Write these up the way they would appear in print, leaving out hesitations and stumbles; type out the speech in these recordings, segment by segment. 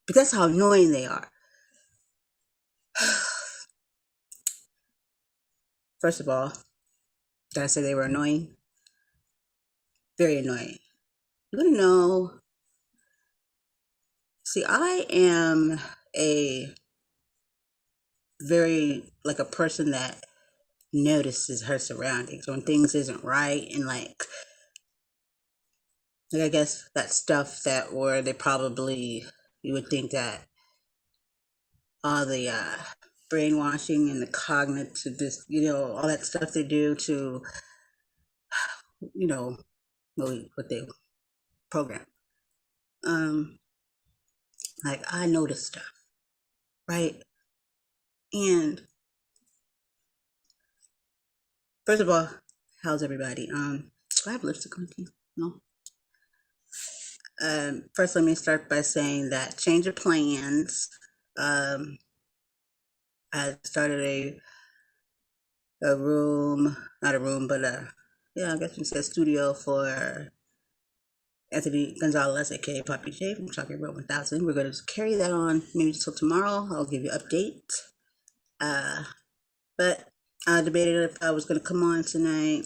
But that's how annoying they are. First of all, did I say they were annoying? Very annoying. You want to know? See, I am a very like a person that notices her surroundings when things isn't right, and like I guess that stuff that where they probably you would think that all the brainwashing and the cognitive, this all that stuff they do to you know what they program. Um, like I notice stuff, right? And first of all, how's everybody? Do I have lipstick on teeth? No. First, let me start by saying that change of plans. Um, I started a room, not a room, but yeah, I guess you can say a studio for Anthony Gonzalez, aka Poppy J from Chocolate Road 1000. We're going to carry that on maybe until tomorrow. I'll give you an update. Uh, but I debated if I was going to come on tonight.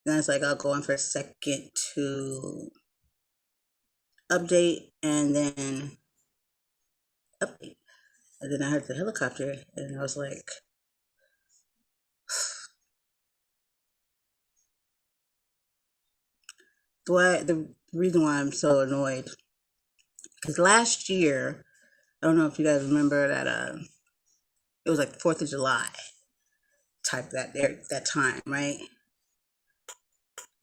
Then I was like, I'll go on for a second to update and then update. And then I heard the helicopter and I was like, the reason why I'm so annoyed because last year, I don't know if you guys remember that it was like 4th of July type that time, right?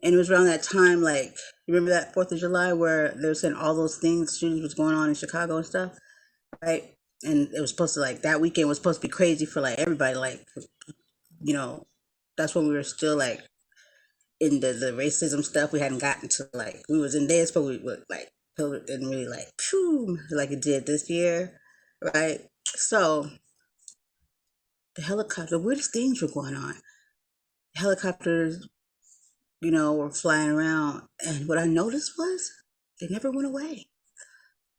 And it was around that time, like, you remember that 4th of July where they were saying all those things, shootings was going on in Chicago and stuff, right? And it was supposed to, like, that weekend was supposed to be crazy for, like, everybody. Like, you know, that's when we were still, like, in the racism stuff. We hadn't gotten to, like, we was in this, but we were, like, it didn't really, like, phew, like it did this year, right? So, the helicopter, the weirdest things were going on. Helicopters were flying around. And what I noticed was they never went away.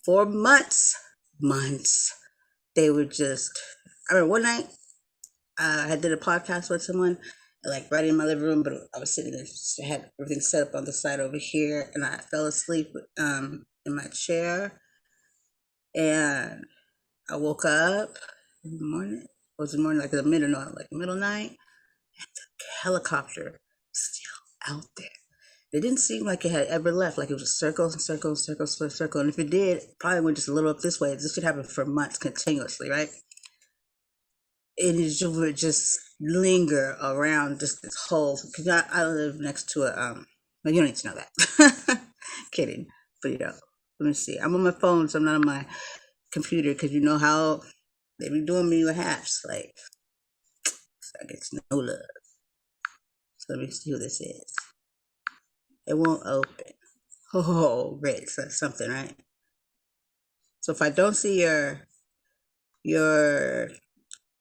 For months, they were just. I remember one night I did a podcast with someone, like right in my living room, but I was sitting there, I had everything set up on the side over here, and I fell asleep in my chair, and I woke up in the morning. It was the morning, like the middle night, like middle night, and the helicopter still out there. It didn't seem like it had ever left. Like it was a circle, circle, circle, circle, circle. And if it did, it probably went just a little up this way. This should happen for months continuously, right? And it would just linger around just this whole. Because I live next to well, you don't need to know that. Kidding, but let me see. I'm on my phone, so I'm not on my computer because you know how they be doing me with hacks. Like I get no love. So let me see who this is. It won't open. Oh, great. So that's something, right? So if I don't see your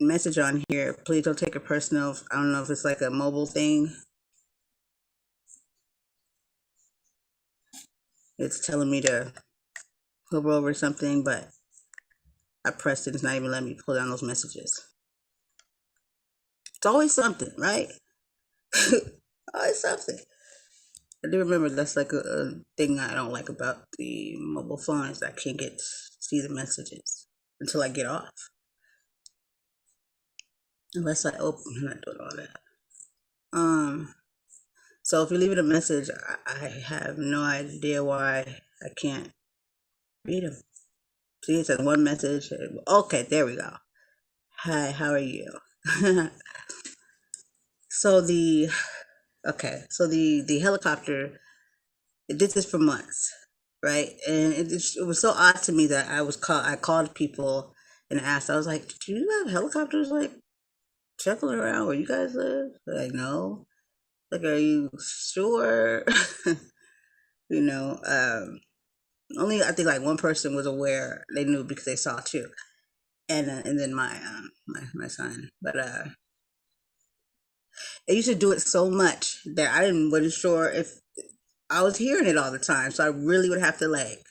message on here, please don't take it personal. I don't know if it's like a mobile thing. It's telling me to hover over something, but I pressed it. It's not even letting me pull down those messages. It's always something, right? Always something. I do remember that's like a thing I don't like about the mobile phones. I can't see the messages until I get off. Unless I open, I'm not doing all that. So if you leave it a message, I have no idea why I can't read them. See, it says one message. Okay, there we go. Hi, how are you? so the so the helicopter, it did this for months, right? And it was so odd to me that I called people and asked. I was like, "Do you have helicopters like circling around where you guys live?" They're like, no. Like, are you sure? you know, um, Only I think like one person was aware. They knew because they saw too, and then my son. But they used to do it so much that I didn't wasn't sure if I was hearing it all the time. So I really would have to like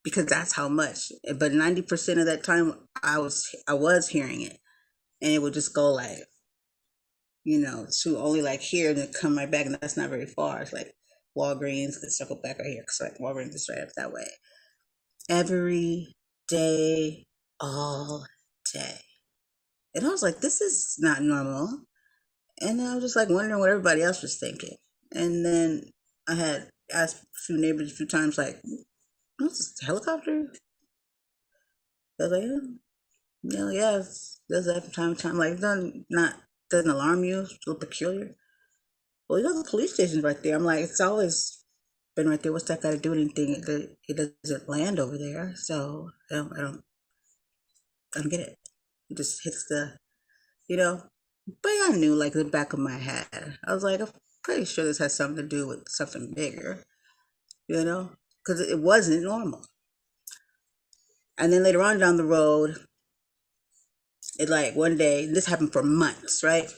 because that's how much. But 90% of that time, I was hearing it, and it would just go like, to only like here and then come right back, and that's not very far. It's like Walgreens, then circle back right here, because like Walgreens is right up that way. Every day, all day. And I was like, this is not normal. And I was just like wondering what everybody else was thinking. And then I had asked a few neighbors a few times, like, what's this, a helicopter? They're like, yeah, it does that from time to time. Like, doesn't alarm you. It's a little peculiar. Well, the police station's right there. I'm like, it's always been right there. What's that got to do with anything? It doesn't land over there, so I don't get it. It just hits you know. But I knew, like, the back of my head. I was like, I'm pretty sure this has something to do with something bigger, because it wasn't normal. And then later on down the road, it like one day, this happened for months, right?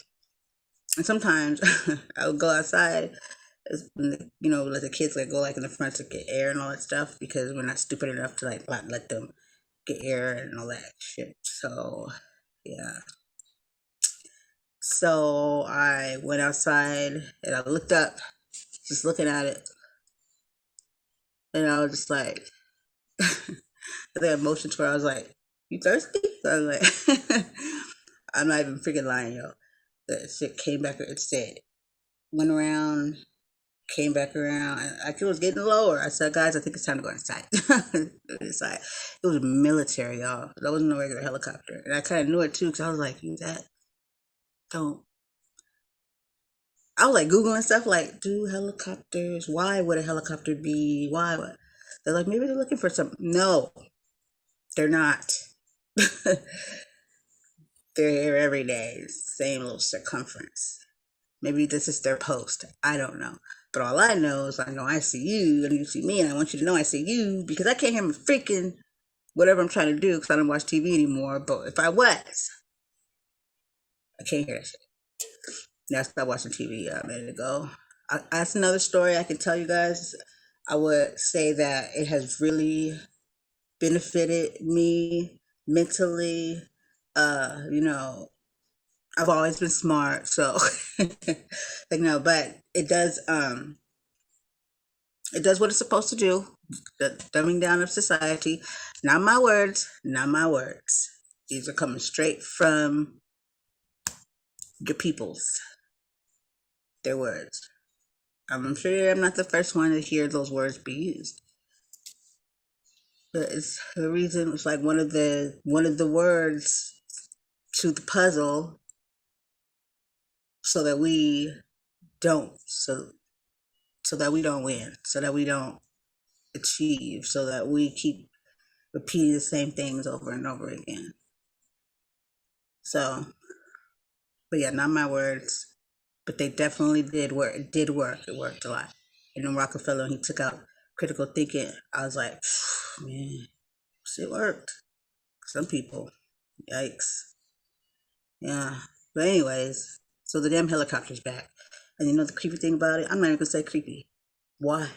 And sometimes I would go outside, let the kids like go like in the front to get air and all that stuff because we're not stupid enough to like not let them get air and all that shit. So yeah. So I went outside and I looked up, just looking at it, and I was just like, I think I motioned to her. I was like, "You thirsty?" So I was like, "I'm not even freaking lying, yo." The shit came back. It said, went around, came back around, and like it was getting lower. I said, "Guys, I think it's time to go inside." Inside. It was military, y'all. That wasn't a regular helicopter, and I kind of knew it too because I was like, "That don't." I was like Googling stuff like, do helicopters, why would a helicopter be, why would, they're like, maybe they're looking for something. No, they're not. They're here every day, same little circumference. Maybe this is their post. I don't know. But all I know is I know I see you and you see me, and I want you to know I see you because I can't hear my freaking whatever I'm trying to do because I don't watch TV anymore. But if I was, I can't hear that shit. Now I stopped watching TV a minute ago. That's another story I can tell you guys. I would say that it has really benefited me mentally. You know, I've always been smart, so like no, but it does what it's supposed to do. The dumbing down of society. Not my words, not my words. These are coming straight from your peoples. Their words. I'm sure I'm not the first one to hear those words be used. But it's the reason it's like one of the words to the puzzle so that we don't so that we don't win, so that we don't achieve, so that we keep repeating the same things over and over again. So, but yeah, not my words, but they definitely did work. It did work. It worked a lot. And then Rockefeller, he took out critical thinking. I was like, man, it worked. Some people, yikes. Yeah. But anyways, so the damn helicopter's back. And you know the creepy thing about it? I'm not even gonna say creepy. Why?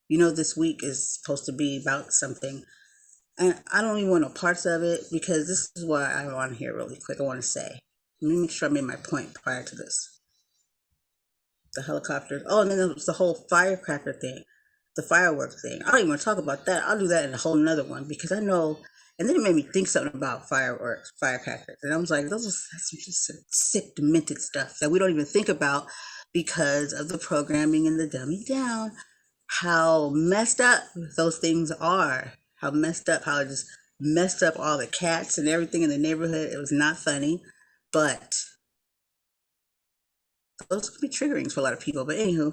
This week is supposed to be about something. And I don't even want no parts of it because this is what I want to hear really quick. I want to say. Let me make sure I made my point prior to this. The helicopters. Oh, and then there was the whole firecracker thing, the fireworks thing. I don't even want to talk about that. I'll do that in a whole nother one because I know. And then it made me think something about fireworks, firecrackers, and I was like, that's just sick, demented stuff that we don't even think about because of the programming and the dumbing down. How messed up those things are. How messed up. How it just messed up all the cats and everything in the neighborhood. It was not funny, but those could be triggerings for a lot of people. But anywho,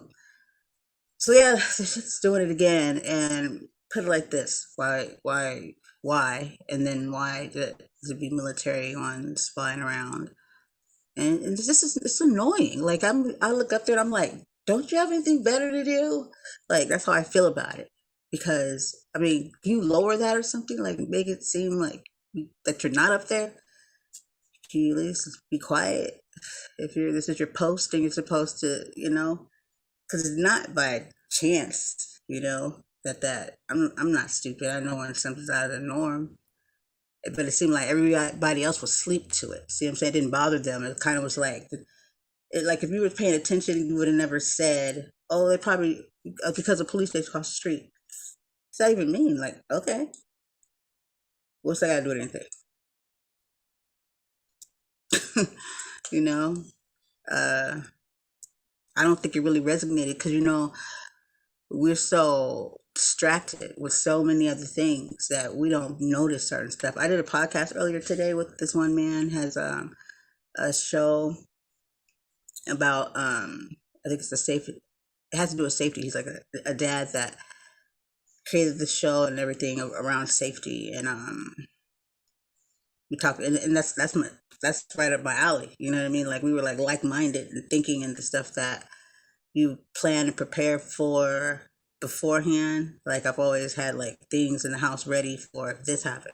so yeah, it's doing it again and put it like this: why, and then why to be military ones flying around, and it's annoying. Like I look up there and I'm like, don't you have anything better to do? Like that's how I feel about it. Because I mean, can you lower that or something? Like make it seem like that you're not up there. Can you at least be quiet? If this is your post and you're supposed to, because it's not by chance, that I'm not stupid. I know when something's out of the norm, but it seemed like everybody else was asleep to it. See what I'm saying? It didn't bother them. It kind of was like, like if you were paying attention, you would have never said, "Oh, they probably because the police they cross the street." What's that even mean? Like, okay, what's that got to do with anything? you know, uh, I don't think it really resonated because we're so distracted with so many other things that we don't notice certain stuff. I did a podcast earlier today with this one man has a show about I think it's the safety. It has to do with safety. He's like a dad that created the show and everything around safety, and we talk, and that's right up my alley. You know what I mean? Like we were like minded and thinking and the stuff that you plan and prepare for beforehand. Like I've always had like things in the house ready for if this happened,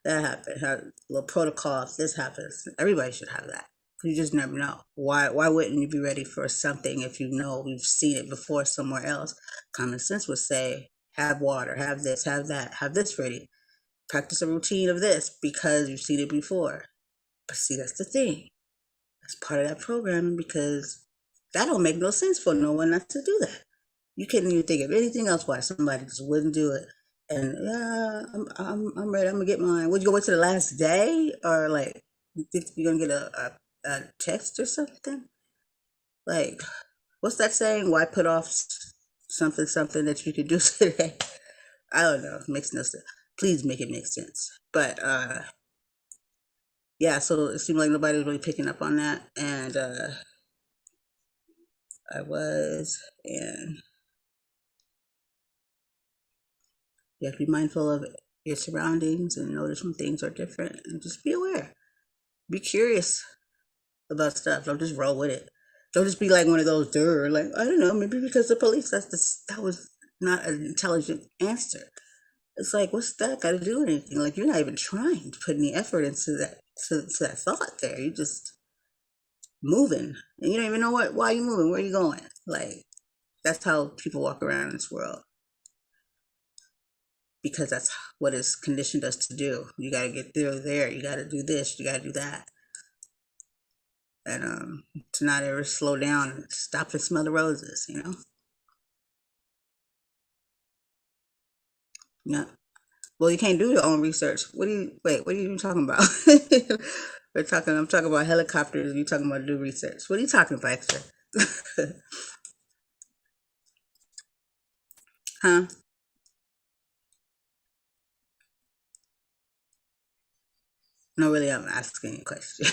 that happened, have little protocol if this happens. Everybody should have that. You just never know. Why wouldn't you be ready for something if you know you've seen it before somewhere else? Common sense would say have water, have this, have that, have this ready. Practice a routine of this because you've seen it before. But see, that's the thing. That's part of that programming because that don't make no sense for no one not to do that. You couldn't even think of anything else why somebody just wouldn't do it. And yeah, I'm ready. I'm gonna get mine. Would you go wait to the last day, or like you think you're gonna get a text or something? Like, what's that saying? Why put off something that you could do today? I don't know. It makes no sense. Please make it make sense. But yeah, so it seemed like nobody was really picking up on that, and I was, and you have to be mindful of your surroundings and notice when things are different, and just be aware. Be curious about stuff. Don't just roll with it. Don't just be like one of those like I don't know, maybe because the police. That was not an intelligent answer. It's like, what's that got to do with anything? Like you're not even trying to put any effort into to that thought there. You just moving, and you don't even know why you moving. Where are you going? Like that's how people walk around in this world because that's what is conditioned us to do. You got to get through there. You got to do this. You got to do that, and to not ever slow down and stop and smell the roses. Yeah. Well, you can't do your own research. What are you even talking about? I'm talking about helicopters. You talking about do research. What are you talking about, extra? Huh? No, really, I'm asking you a question.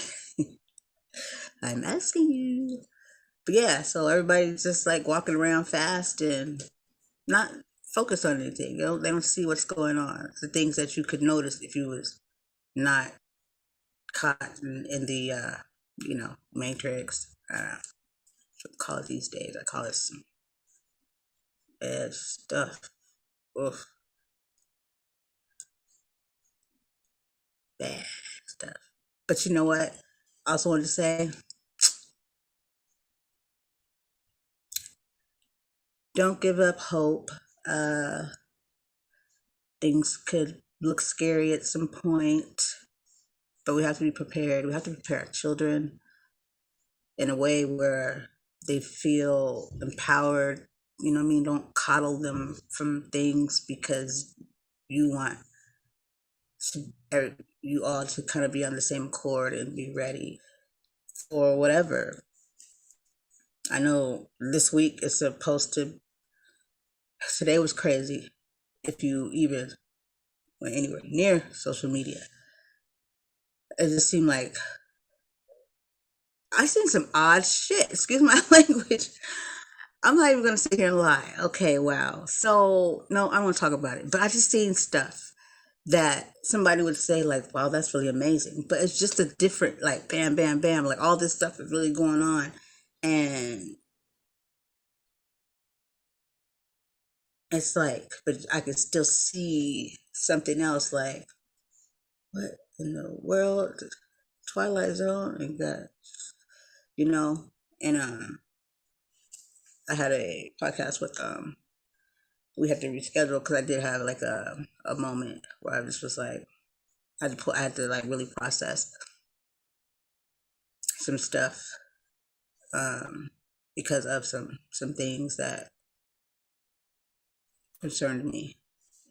I'm asking you. But yeah, so everybody's just like walking around fast and not focused on anything. They don't see what's going on. The things that you could notice if you was not caught in the matrix. Call it these days. I call it some bad stuff. Oof, bad stuff. But you know what? I also wanted to say, don't give up hope. Uh, things could look scary at some point, but we have to be prepared. We have to prepare our children in a way where they feel empowered. You know what I mean? Don't coddle them from things because you want you all to kind of be on the same accord and be ready for whatever. I know this week is supposed to, today was crazy. If you even went anywhere near social media, it just seemed like I seen some odd shit. Excuse my language. I'm not even gonna sit here and lie. Okay, wow. So no, I won't talk about it. But I just seen stuff that somebody would say like, "Wow, that's really amazing." But it's just a different like, bam, bam, bam. Like all this stuff is really going on, and it's like, but I can still see something else. Like, what in the world? Twilight Zone and that, you know. And I had a podcast with we had to reschedule because I did have like a moment where I just was like, I had to like really process some stuff, um, because of some things that concerned me.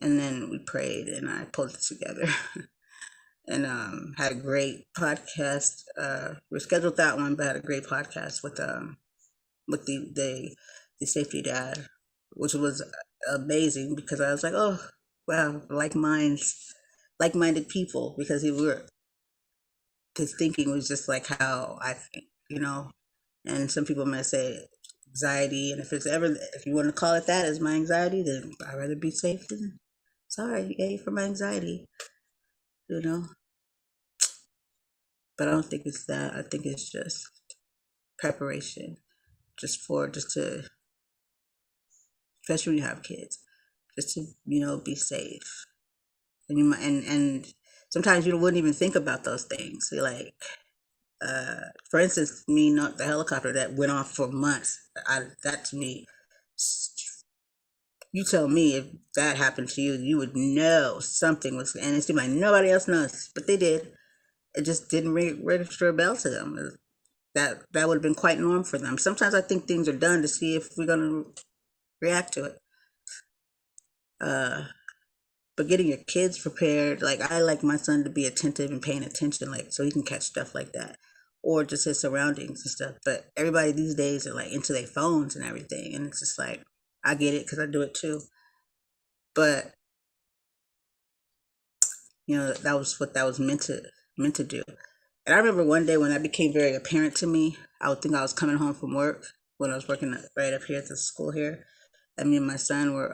And then we prayed and I pulled it together. And had a great podcast. We scheduled that one, but had a great podcast with the safety dad, which was amazing because I was like, oh wow, like minded people, because his thinking was just like how I think, you know. And some people might say anxiety, and if you want to call it that as my anxiety, then I'd rather be safe than sorry, yay for my anxiety, you know. But I don't think it's that. I think it's just preparation, just to, especially when you have kids, just to be safe. And and sometimes you wouldn't even think about those things. You're like, for instance, me not the helicopter that went off for months. That to me, you tell me if that happened to you, you would know something was, and it seemed like nobody else knows, but they did. It just didn't register a bell to them. That would have been quite norm for them. Sometimes I think things are done to see if we're gonna react to it. Uh, but getting your kids prepared, like I like my son to be attentive and paying attention, like so he can catch stuff like that, or just his surroundings and stuff. But everybody these days are like into their phones and everything, and it's just like I get it because I do it too. But that was what that was meant to do. And I remember one day when that became very apparent to me. I would think I was coming home from work when I was working right up here at the school here, and me and my son were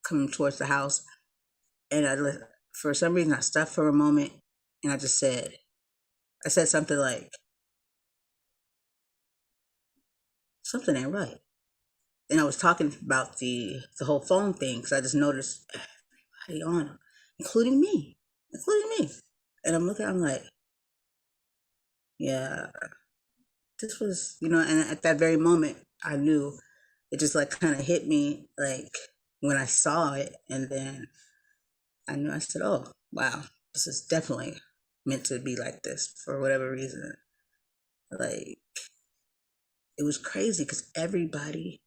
coming towards the house, and for some reason I stopped for a moment, and I said something like, something ain't right. And I was talking about the whole phone thing because I just noticed everybody on them, including me. And I'm like, yeah, this was, and at that very moment, I knew. It just like kind of hit me like when I saw it, and then I knew. I said, "Oh, wow, this is definitely meant to be like this for whatever reason." Like it was crazy because everybody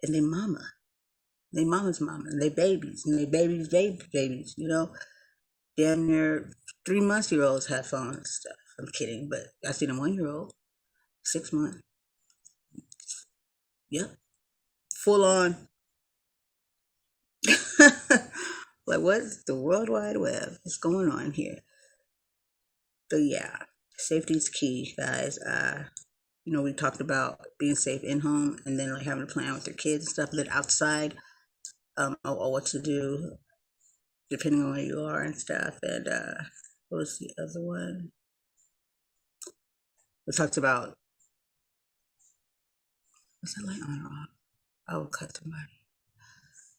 and their mama's mama, and their babies, and their babies, damn near 3 month year olds have phones and stuff. I'm kidding, but I seen a 1 year old, 6 months. Yep, full on. Like, what's the World Wide Web? What's going on here? But yeah, safety's key, guys. We talked about being safe in home, and then like having a plan with your kids and stuff. Then outside, or what to do depending on where you are and stuff. And what was the other one? We talked about, was that light on or off? I will cut somebody.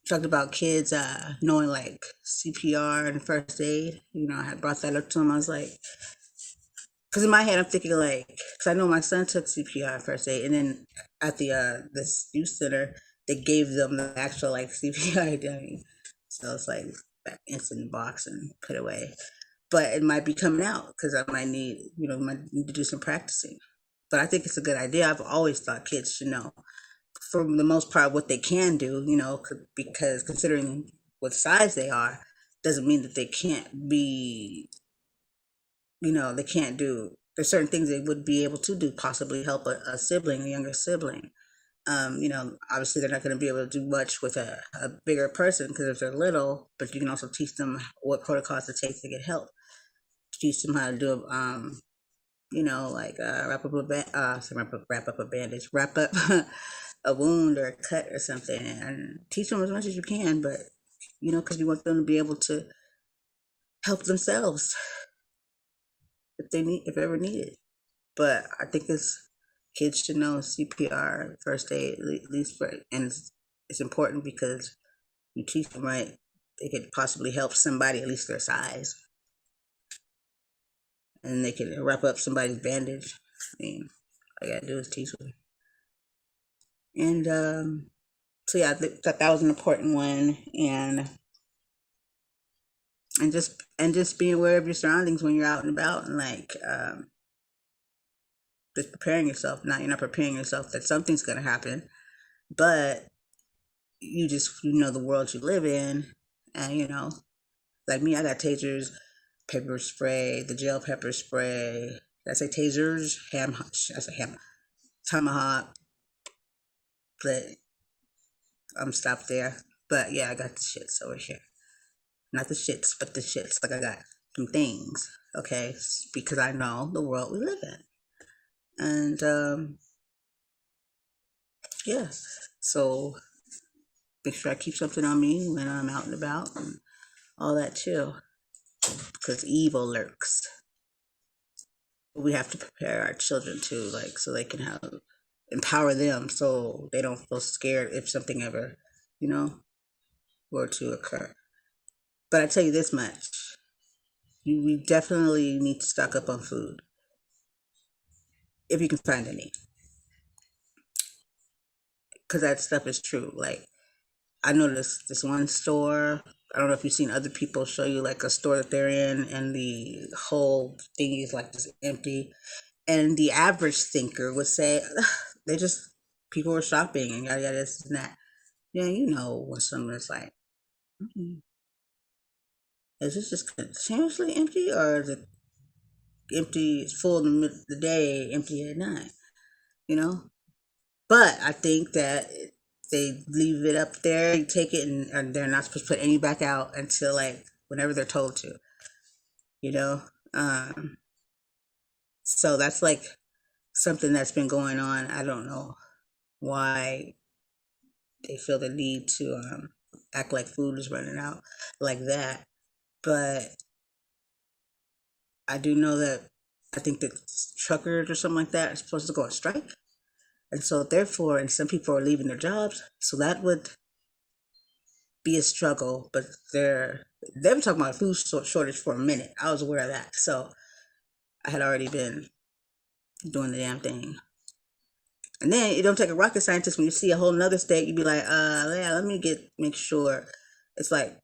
Talked about kids knowing like CPR and first aid. I had brought that up to them. I was like, because in my head I'm thinking like, because I know my son took CPR first aid, and then at this youth center they gave them the actual like CPR dummy. So it's like that instant box and put away. But it might be coming out because I might need to do some practicing. But I think it's a good idea. I've always thought kids should know, for the most part, what they can do. Because considering what size they are, doesn't mean that they can't be. They can't do. There's certain things they would be able to do, possibly help a sibling, a younger sibling. Obviously they're not going to be able to do much with a bigger person because if they're little, but you can also teach them what protocols to take to get help. Teach them how to do, like wrap up a bandage, wrap up a wound or a cut or something, and teach them as much as you can. But because you want them to be able to help themselves if ever needed. But I think kids should know CPR, first aid, at least and it's important because you teach them right, they could possibly help somebody at least their size, and they can wrap up somebody's bandage. I mean, all you gotta do is teach them. And So yeah, thought that was an important one, and just being aware of your surroundings when you're out and about, and like just preparing yourself. Not You're not preparing yourself that something's gonna happen, but you know the world you live in, and like me, I got tasers, pepper spray, the gel pepper spray. Did I say tasers? I say ham, tomahawk, but I'm stopped there. But yeah, I got the shits over here. Not the shits, but the shits. Like I got some things, okay? Because I know the world we live in. And yeah, so make sure I keep something on me when I'm out and about and all that too. Because evil lurks. We have to prepare our children too, like so they can empower them so they don't feel scared if something ever, you know, were to occur. But I tell you this much. We definitely need to stock up on food if you can find any, because that stuff is true. Like I noticed this one store. I don't know if you've seen other people show you like a store that they're in, and the whole thing is like just empty. And the average thinker would say, they just people were shopping and yada yada this and that. Yeah, you know when someone's like, "Mm, is this just continuously empty, or is it empty? It's full in the middle of the day, empty at night." You know. But I think that they leave it up there, you take it, and they're not supposed to put any back out until like whenever they're told to. You know. Um, so that's like something that's been going on. I don't know why they feel the need to act like food is running out like that. But I do know that I think that truckers or something like that are supposed to go on strike. And so therefore, and some people are leaving their jobs. So that would be a struggle, but they've been talking about food shortage for a minute. I was aware of that. So I had already been doing the damn thing. And then it don't take a rocket scientist when you see a whole nother state, you'd be like, yeah, let me make sure. It's like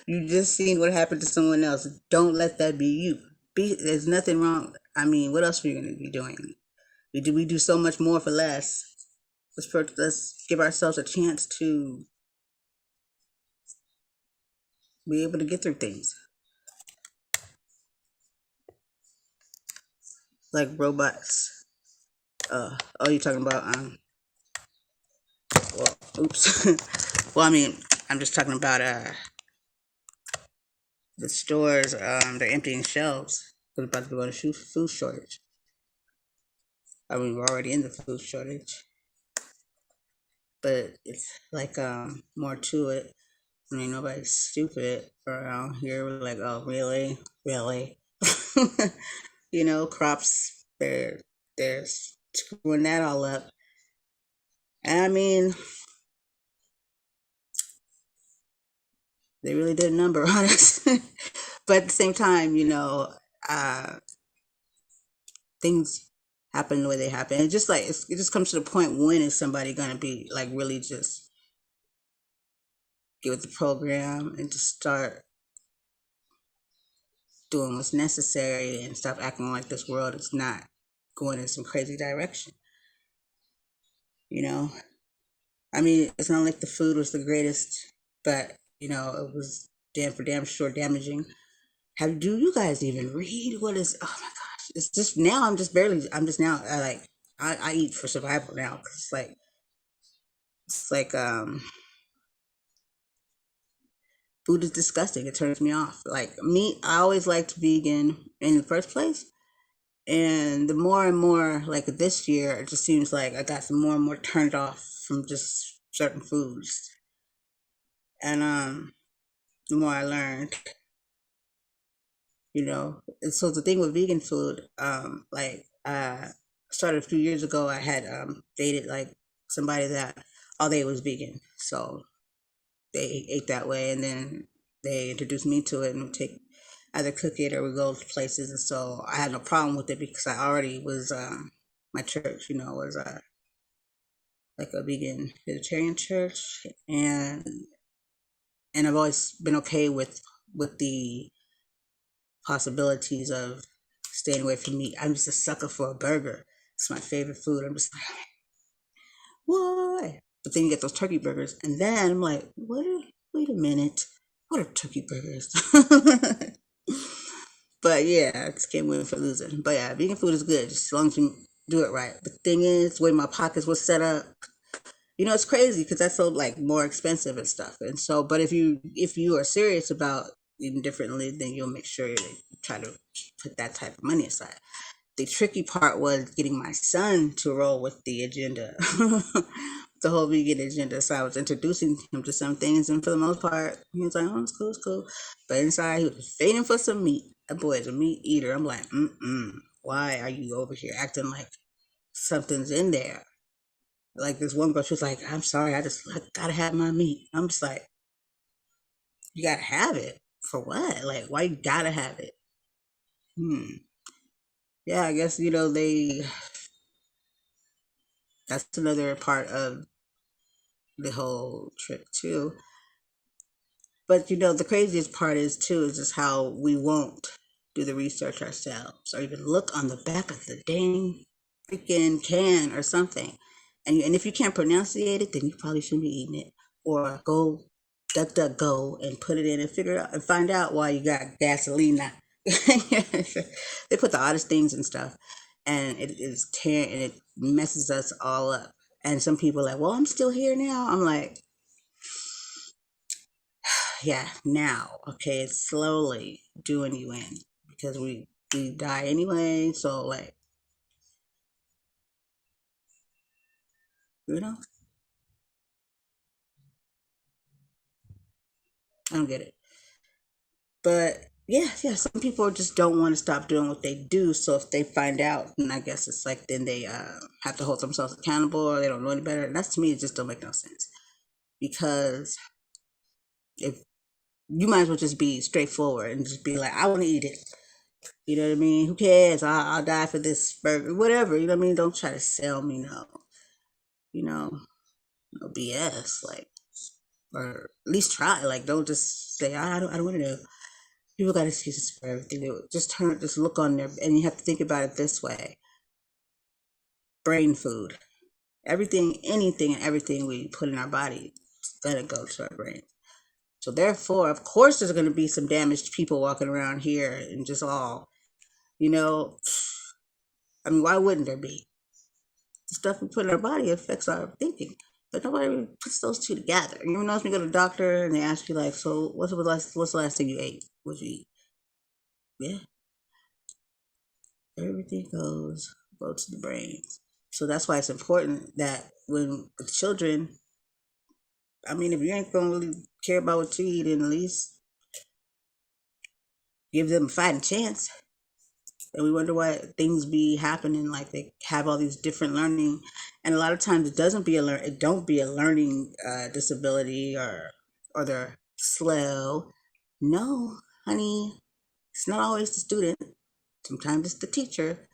you just seen what happened to someone else. Don't let that be you. There's nothing wrong. I mean, what else are you gonna be doing? We do so much more for less. Let's give ourselves a chance to be able to get through things like robots. Oh, you're talking about well, oops. Well, I mean, I'm just talking about the stores. They're emptying shelves. We're about to go to food shortage. I mean, we're already in the food shortage, but it's like more to it. I mean, nobody's stupid around here. We're like, oh, really, really, crops. They're screwing that all up. And I mean, they really did a number on us. But at the same time, uh, things happen the way they happen. It just like it just comes to the point, when is somebody gonna be like really just get with the program and just start doing what's necessary and stop acting like this world is not going in some crazy direction. You know, I mean, it's not like the food was the greatest, but it was damn for damn sure damaging. How do you guys even read what is? Oh my gosh, it's just now. I'm just now. I eat for survival now, because it's like food is disgusting. It turns me off. Like meat, I always liked vegan in the first place, and the more and more like this year, it just seems like I got some more and more turned off from just certain foods, and the more I learned, and so the thing with vegan food, like started a few years ago. I had dated like somebody that all they was vegan, so they ate that way, and then they introduced me to it and would take either cook it or we go to places, and so I had no problem with it because I already was my church, was like a vegan vegetarian church, and I've always been okay with the possibilities of staying away from meat. I'm just a sucker for a burger. It's my favorite food. I'm just like, why? But then you get those turkey burgers, and then I'm like, what? Wait a minute, what are turkey burgers? But yeah, I just can't win for losing. But yeah, vegan food is good just as long as you do it right. But the thing is, the way my pockets were set up, it's crazy because that's so like more expensive and stuff. And so, but if you are serious about eating differently, then you'll make sure you try to put that type of money aside. The tricky part was getting my son to roll with the agenda, the whole vegan agenda. So I was introducing him to some things, and for the most part, he was like, "Oh, it's cool, it's cool." But inside, he was fading for some meat. That boy is a meat eater. I'm like, why are you over here acting like something's in there? Like this one girl, she was like, "I'm sorry, I gotta have my meat." I'm just like, "You gotta have it for what? Like, why you gotta have it?" Hmm. Yeah, I guess they. That's another part of the whole trip too. But the craziest part is too is just how we won't do the research ourselves or even look on the back of the dang freaking can or something. And if you can't pronunciate it, then you probably shouldn't be eating it. Or go duck duck go and put it in and figure out and find out why you got gasoline. They put the oddest things and stuff, and it is tearing and it messes us all up. And some people are like, well, I'm still here now. I'm like, yeah, now, okay, it's slowly doing you in because we die anyway. So like, you know, I don't get it. But yeah, some people just don't want to stop doing what they do. So if they find out, and I guess it's like then they have to hold themselves accountable, or they don't know any better. And that's, to me, it just don't make no sense because if you might as well just be straightforward and just be like, I want to eat it. You know what I mean? Who cares? I'll die for this burger, whatever. You know what I mean? Don't try to sell me you know, no BS. Like, or at least try. Like, don't just say I don't want to know. People got excuses for everything. They would just look on there, and you have to think about it this way: brain food, everything, anything, and everything we put in our body, let it go to our brain. So therefore, of course, there's going to be some damaged people walking around here, and just all, you know, I mean, why wouldn't there be? The stuff we put in our body affects our thinking. But nobody really puts those two together. You know, when you go to the doctor and they ask you like, so what's the last thing you ate? What you eat? Yeah, everything go to the brain. So that's why it's important that when with children, I mean, if you ain't gonna really care about what you eat, then at least give them a fighting chance. And we wonder why things be happening, like they have all these different learning, and a lot of times it don't be a learning disability, or they're slow. No, honey, it's not always the student. Sometimes it's the teacher.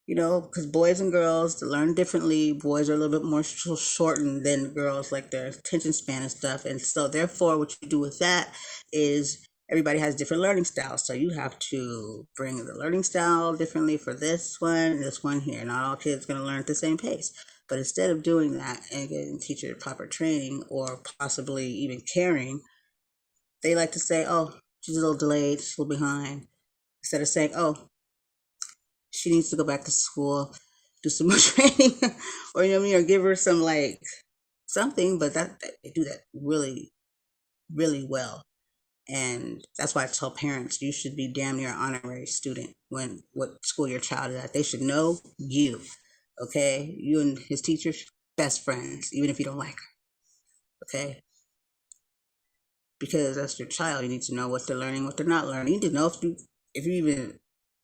Because boys and girls learn differently. Boys are a little bit more shortened than girls, like their attention span and stuff. And so, therefore, what you do with that is everybody has different learning styles. So you have to bring the learning style differently for this one and this one here. Not all kids are going to learn at the same pace. But instead of doing that and getting teacher proper training or possibly even caring, they like to say, oh, she's a little delayed, she's a little behind. Instead of saying, oh, she needs to go back to school, do some more training, or you know what I mean, or give her some like something. But that they do that really, really well, and that's why I tell parents you should be damn near honorary student when what school your child is at. They should know you, okay? You and his teachers best friends, even if you don't like her, okay? Because that's your child. You need to know what they're learning, what they're not learning. You need to know if you even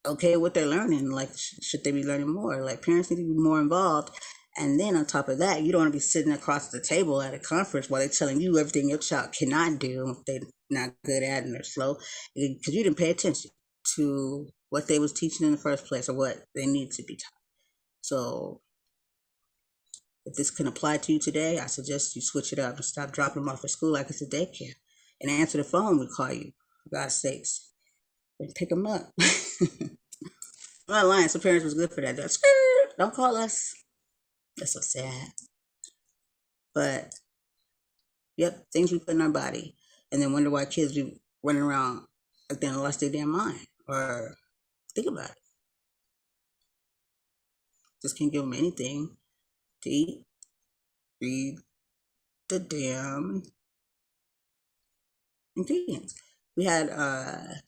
okay what they're learning. Like, should they be learning more? Like, parents need to be more involved. And then on top of that, you don't want to be sitting across the table at a conference while they're telling you everything your child cannot do if they're not good at and they're slow, because you didn't pay attention to what they was teaching in the first place or what they need to be taught. So If this can apply to you today, I suggest you switch it up and stop dropping them off at school like it's a daycare. And answer the phone, we call you, for God's sakes, and pick them up. I'm not lying, some parents was good for that. Don't call us. That's so sad. But yep, things we put in our body, and then wonder why kids be running around like they lost their damn mind. Or think about it, just can't give them anything to eat. Read the damn ingredients. We had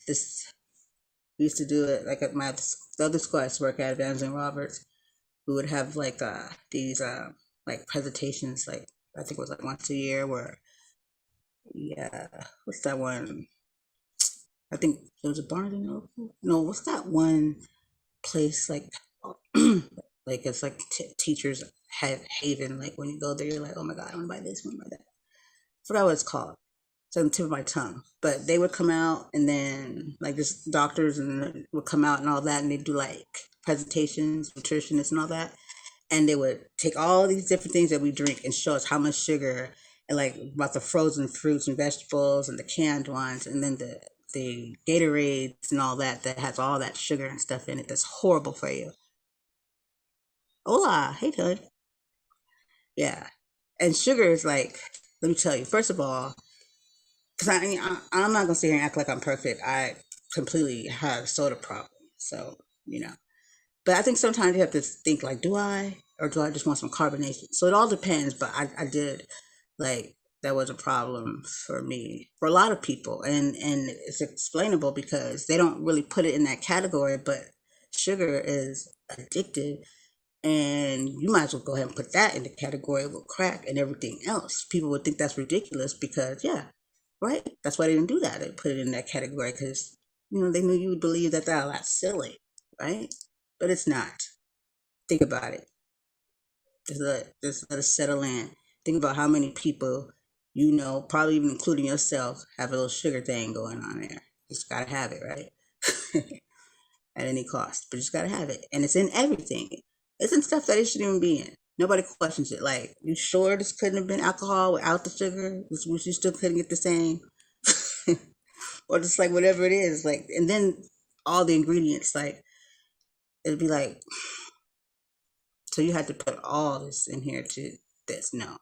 this. We used to do it like at my the other school I used to work at, Evans and Roberts. We would have like these like presentations, like I think it was like once a year, where yeah, what's that one? I think it was a Barnes and Noble. No, what's that one place like like it's like teachers have haven. Like when you go there, you're like, oh my god, I want to buy this, I want to buy that. I forgot what it's called. It's on the tip of my tongue. But they would come out, and then like just doctors and would come out and all that, and they do like presentations, nutritionists and all that, and they would take all these different things that we drink and show us how much sugar, and like about the frozen fruits and vegetables and the canned ones, and then the Gatorades and all that that has all that sugar and stuff in it that's horrible for you. Hola, hey Todd. Yeah, and sugar is like, let me tell you. First of all, because I'm not gonna sit here and act like I'm perfect. I completely have a soda problem, so you know. But I think sometimes you have to think like, do I, or do I just want some carbonation? So it all depends. But I did like that was a problem for me, for a lot of people, and it's explainable because they don't really put it in that category. But sugar is addictive, and you might as well go ahead and put that in the category with crack and everything else. People would think that's ridiculous because, yeah, right? That's why they didn't do that. They put it in that category because, they knew you would believe that that's silly, right? But it's not. Think about it. Just let it settle in. Think about how many people probably even including yourself, have a little sugar thing going on there. Just gotta have it, right? At any cost, but you just gotta have it, and it's in everything. It's in stuff that it shouldn't even be in. Nobody questions it. Like, you sure this couldn't have been alcohol without the sugar? You still couldn't get the same, or just like whatever it is, like, and then all the ingredients, like it'd be like, so you had to put all this in here to this? No,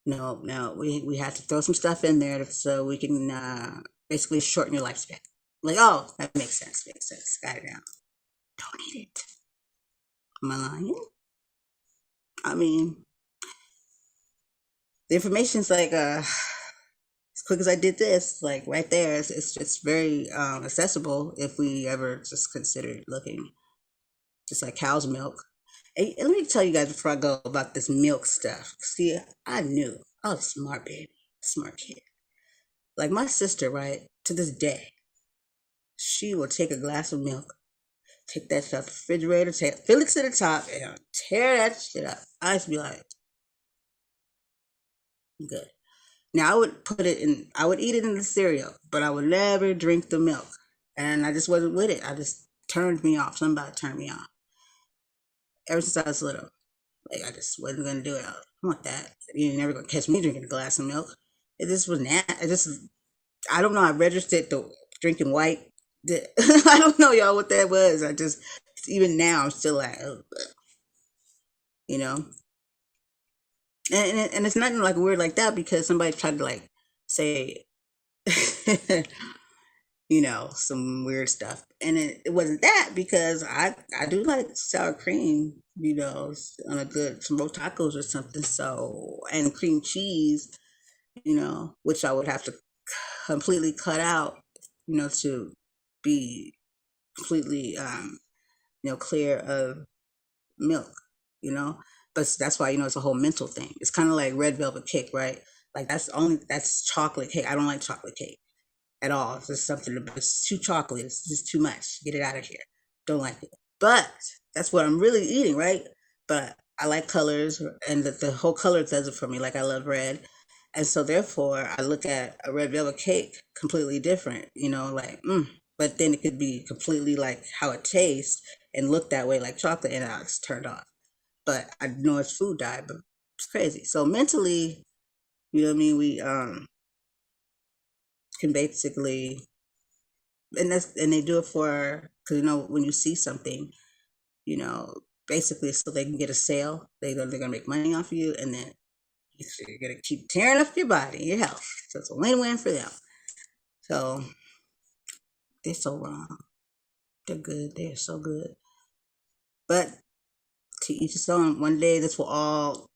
no, no. We had to throw some stuff in there so we can basically shorten your lifespan. Like, oh, that makes sense. Makes sense. Got it now. Don't eat it. Am I lying? I mean, the information's like as quick as I did this, like right there. It's very accessible if we ever just considered looking, just like cow's milk. And let me tell you guys before I go about this milk stuff. See, I knew I was a smart baby, smart kid. Like my sister, right? To this day, she will take a glass of milk, take that stuff to the refrigerator, fill it to the top, and tear that shit up. I used to be like, good. Now I would put it in. I would eat it in the cereal, but I would never drink the milk, and I just wasn't with it. I just turned me off. Somebody turned me off. Ever since I was little, like I just wasn't gonna do it. I want that. You're never gonna catch me drinking a glass of milk. It just was not. It just, I don't know. I registered the drinking white. I don't know, y'all, what that was. I just, even now I'm still like, oh, you know. And it's nothing like weird like that because somebody tried to like say some weird stuff. And it wasn't that because I do like sour cream, on a good smoked tacos or something. So, and cream cheese, which I would have to completely cut out, to be completely, clear of milk, you know. But that's why it's a whole mental thing. It's kind of like red velvet cake, right? Like that's chocolate cake. I don't like chocolate cake at all. It's just something it's too chocolate. It's just too much. Get it out of here. Don't like it. But that's what I'm really eating, right? But I like colors, and the whole color does it for me. Like I love red, and so therefore I look at a red velvet cake completely different. Like but then it could be completely like how it tastes and look that way like chocolate, and I was turned off. but I know it's food dye, but it's crazy. So mentally, you know what I mean, we can basically, and they do it for, because you know when you see something, you know, basically so they can get a sale, they're gonna make money off of you, and then you're gonna keep tearing up your body, your health. So it's a win-win for them. So they're so wrong. They're good. They're so good. But to each his own. One day this will all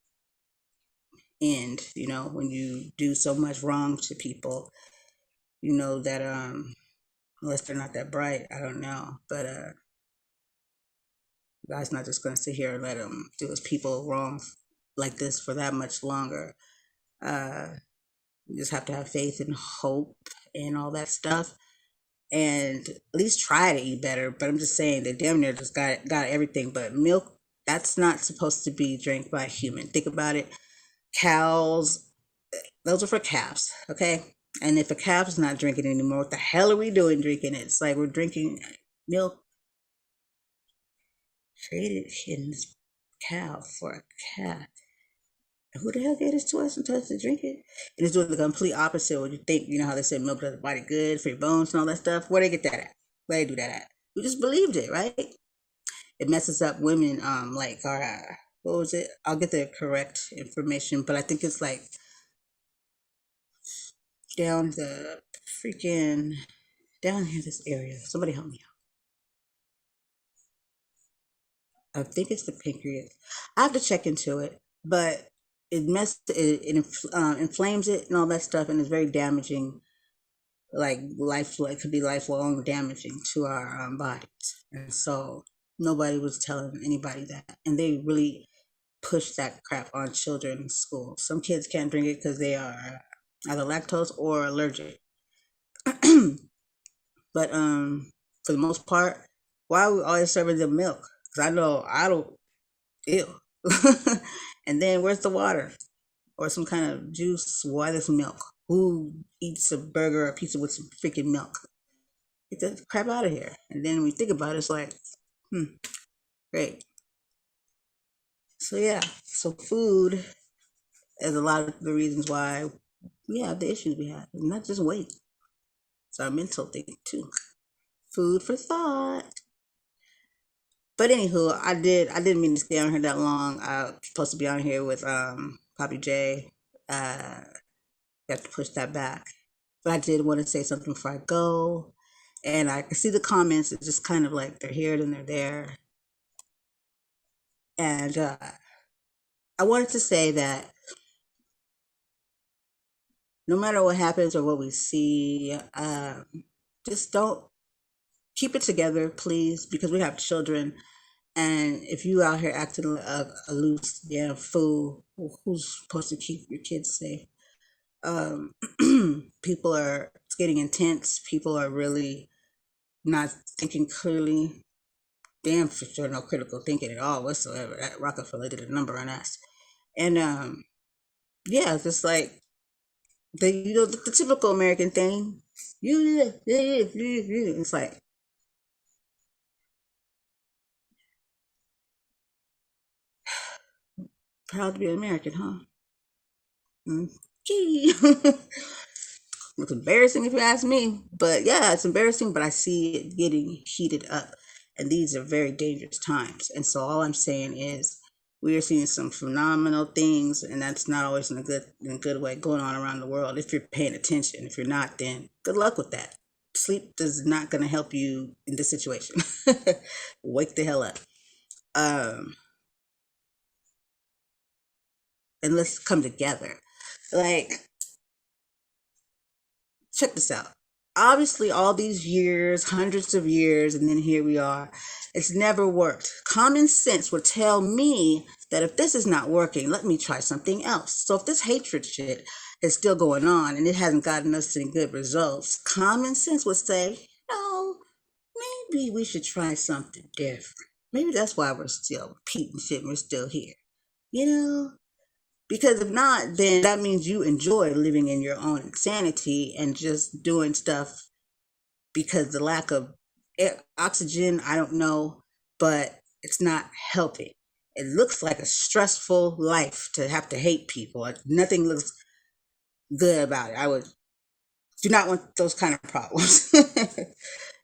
end. You know, when you do so much wrong to people, you know that unless they're not that bright, I don't know. But God's not just gonna sit here and let them do his people wrong like this for that much longer. Uh, you just have to have faith and hope and all that stuff, and at least try to eat better. But I'm just saying they damn near just got everything. But milk, that's not supposed to be drank by a human. Think about it. Cows, those are for calves, okay? And if a calf is not drinking anymore, what the hell are we doing drinking it? It's like we're drinking milk traded in this cow for a calf. Who the hell gave this to us and told us to drink it? And it's doing the complete opposite of what you think. You know how they say milk does the body good for your bones and all that stuff? Where they get that at? Where they do that at? We just believed it, right? It messes up women, like our, what was it? I'll get the correct information, but I think it's like down the freaking, down here, this area. Somebody help me out. I think it's the pancreas. I have to check into it, but it inflames it and all that stuff, and it's very damaging. Like it could be lifelong damaging to our bodies, and so nobody was telling anybody that, and they really push that crap on children in school. Some kids can't drink it because they are either lactose or allergic. But for the most part, why are we always serving them milk? Because I know I don't. Ew. And then where's the water or some kind of juice? Why this milk? Who eats a burger or pizza with some freaking milk? Get the crap out of here. And then when we think about it, it's like, great. So yeah, so food is a lot of the reasons why we have the issues we have. Not just weight. It's our mental thing too. Food for thought. But anywho, I didn't mean to stay on here that long. I was supposed to be on here with Poppy J. Have to push that back. But I did want to say something before I go. And I can see the comments. It's just kind of like they're here and they're there. And I wanted to say that no matter what happens or what we see, just don't keep it together, please, because we have children. And if you out here acting a loose damn fool, who's supposed to keep your kids safe? People are, it's getting intense. People are really not thinking clearly. Damn, for sure, no critical thinking at all whatsoever. That Rockefeller did a number on us. And yeah, it's just like the typical American thing. It's like, proud to be an American, huh? Gee. It's embarrassing if you ask me. But yeah, it's embarrassing, but I see it getting heated up. And these are very dangerous times. And so all I'm saying is we are seeing some phenomenal things, and that's not always in a good way going on around the world if you're paying attention. If you're not, then good luck with that. Sleep is not gonna help you in this situation. Wake the hell up. Um, and let's come together. Like, check this out. Obviously, all these years, hundreds of years, and then here we are. It's never worked. Common sense would tell me that if this is not working, let me try something else. So if this hatred shit is still going on and it hasn't gotten us any good results, common sense would say, no, maybe we should try something different. Maybe that's why we're still repeating shit and we're still here. You know? Because if not, then that means you enjoy living in your own insanity and just doing stuff because the lack of oxygen, I don't know, but it's not helping. it looks like a stressful life to have to hate people. Like, nothing looks good about it. I would do not want those kind of problems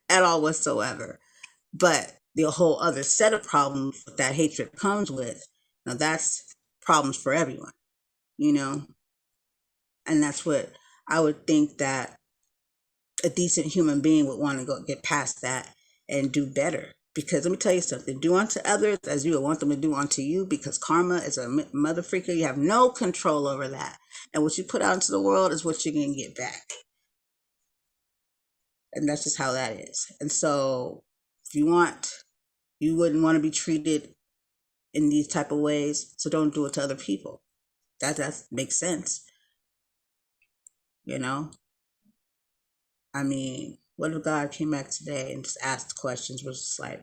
at all whatsoever. But the whole other set of problems that hatred comes with, now that's problems for everyone, you know? And that's what I would think that a decent human being would want to go get past that and do better. Because let me tell you something, do unto others as you would want them to do unto you, because karma is a mother freaker. You have no control over that. And what you put out into the world is what you're going to get back. And that's just how that is. And so if you wouldn't want to be treated in these type of ways, so don't do it to other people. That makes sense, you know? I mean, what if God came back today and just asked questions, was just like,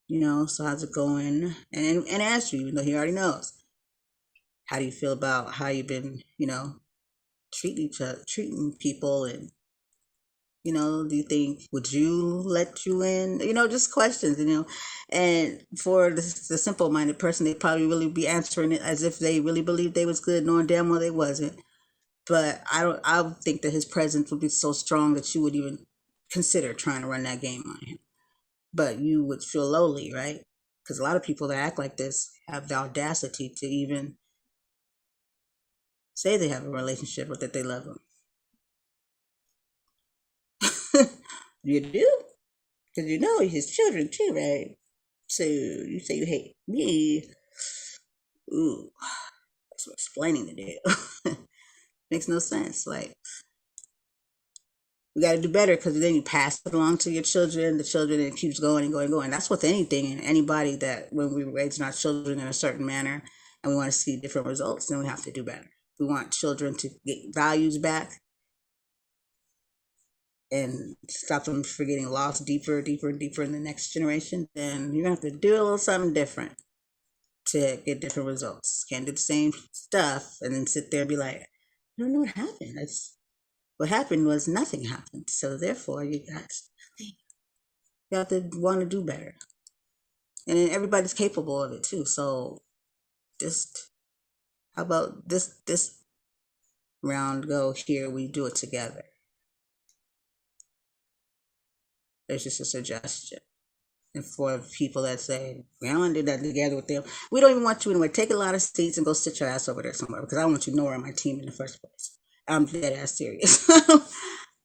so how's it going? And ask you, even though he already knows. How do you feel about how you've been, treating people, and do you think, would you let you in? Just questions, and for the simple-minded person, they'd probably really be answering it as if they really believed they was good, knowing damn well they wasn't. But I would think that his presence would be so strong that you would even consider trying to run that game on him. But you would feel lowly, right? Because a lot of people that act like this have the audacity to even say they have a relationship with that they love him. You do? Because his children too, right? So you say you hate me. Ooh, that's what explaining to do. Makes no sense. Like, we got to do better, because then you pass it along to your children, the children, and it keeps going and going and going. That's with anything and anybody, that when we're raising our children in a certain manner and we want to see different results, then we have to do better. We want children to get values back and stop them from getting lost deeper, deeper, and deeper in the next generation. Then you're going to have to do a little something different to get different results. Can't do the same stuff and then sit there and be like, I don't know what happened. What happened was nothing happened. So therefore, you have to want to do better. And everybody's capable of it too. So just, how about this round go here, we do it together. It's just a suggestion. And for people that say, we don't do that together with them, we don't even want you anyway. Take a lot of seats and go sit your ass over there somewhere, because I don't want you nowhere on my team in the first place. I'm dead ass serious.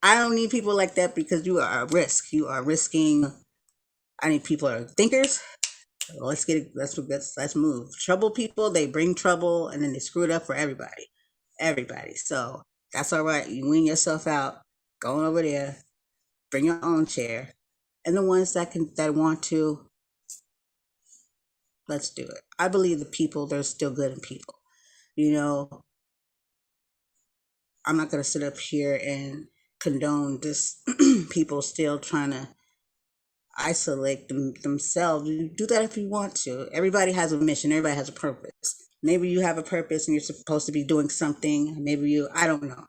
I don't need people like that, because you are a risk. You are risking. I need people that are thinkers. Let's get it. Let's move. Trouble people, they bring trouble, and then they screw it up for everybody. Everybody. So that's all right. You wean yourself out. Going over there. Bring your own chair. And the ones that want to, let's do it. I believe the people, there's still good in people. I'm not going to sit up here and condone this people still trying to isolate themselves. You do that if you want to. Everybody has a mission. Everybody has a purpose. Maybe you have a purpose and you're supposed to be doing something. Maybe I don't know.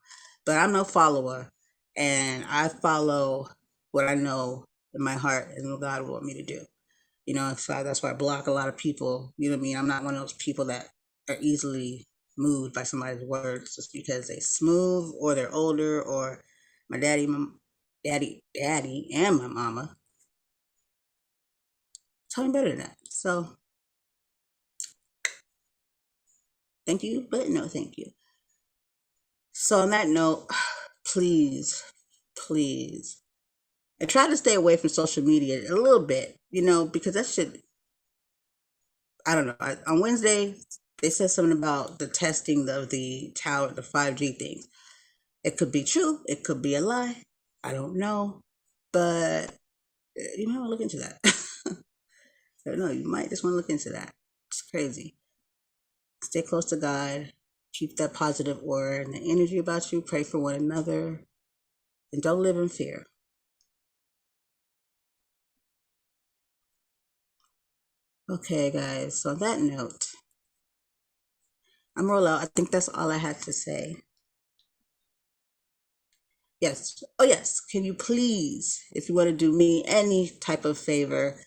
But I'm no follower. And I follow what I know in my heart and what God will want me to do. So that's why I block a lot of people. You know what I mean? I'm not one of those people that are easily moved by somebody's words just because they smooth or they're older, or my daddy, and my mama tell me better than that. So thank you, but no thank you. So on that note, please, and try to stay away from social media a little bit, because that should, I don't know. On Wednesday, they said something about the testing of the tower, the 5G things. It could be true. It could be a lie. I don't know. But you might want to look into that. I don't know. You might just want to look into that. It's crazy. Stay close to God. Keep that positive aura and the energy about you. Pray for one another. And don't live in fear. Okay, guys. So on that note, I'm roll out. I think that's all I had to say. Yes. Oh, yes. Can you please, if you want to do me any type of favor,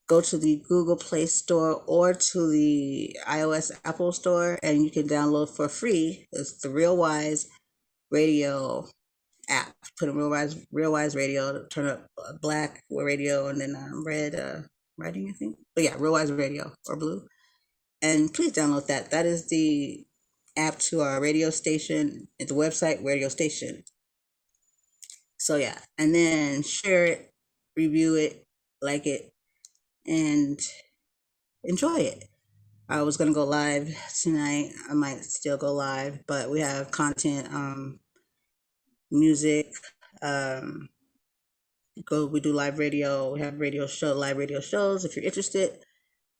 go to the Google Play Store or to the iOS Apple Store, and you can download for free. It's the Real Wise Radio app. Put in Real Wise Radio, turn up black radio, and then red writing, I think. But yeah, Real Wise Radio or blue. And please download that. That is the app to our radio station. It's a website radio station. So yeah, and then share it, review it, like it, and enjoy it. I was gonna go live tonight. I might still go live, but we have content, music. Um, we do live radio. We have live radio shows. If you're interested,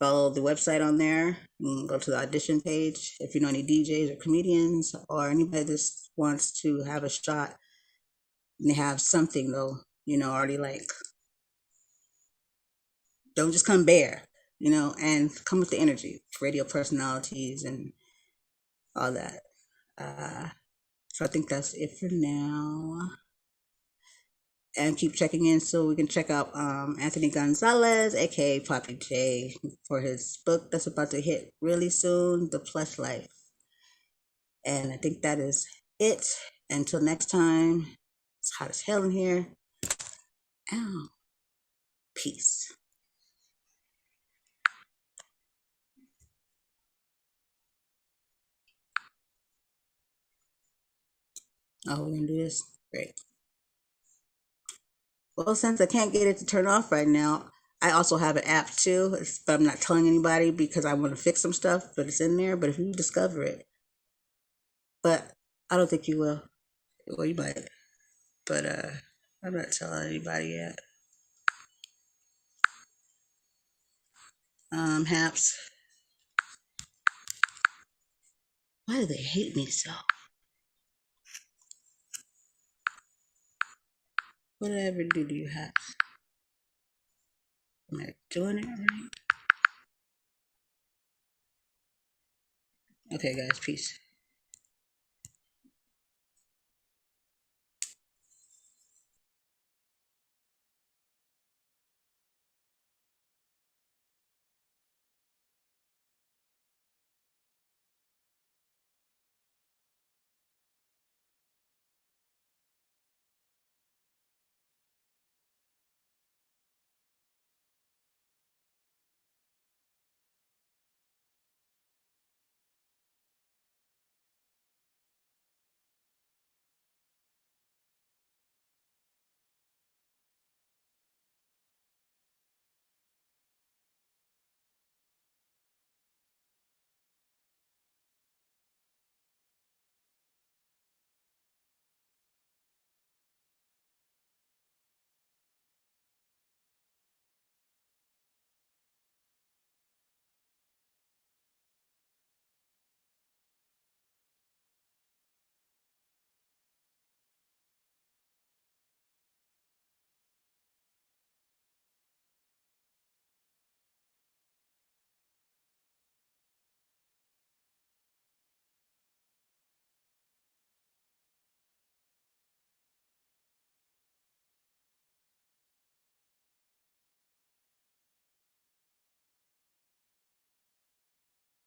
follow the website on there. And go to the audition page. If you know any DJs or comedians or anybody that wants to have a shot, and they have something though, already like, don't just come bare, and come with the energy, radio personalities and all that. So I think that's it for now. And keep checking in so we can check out Anthony Gonzalez, aka Poppy J, for his book that's about to hit really soon, The Plush Life. And I think that is it. Until next time, it's hot as hell in here. Ow. Peace. Oh, we're gonna do this? Great. Well, since I can't get it to turn off right now, I also have an app too, but I'm not telling anybody because I want to fix some stuff, but it's in there. But if you discover it, but I don't think you will. Well, you might, but I'm not telling anybody yet. Haps, why do they hate me so? What did I ever do to you, Haps? Am I doing it right? Okay, guys, peace.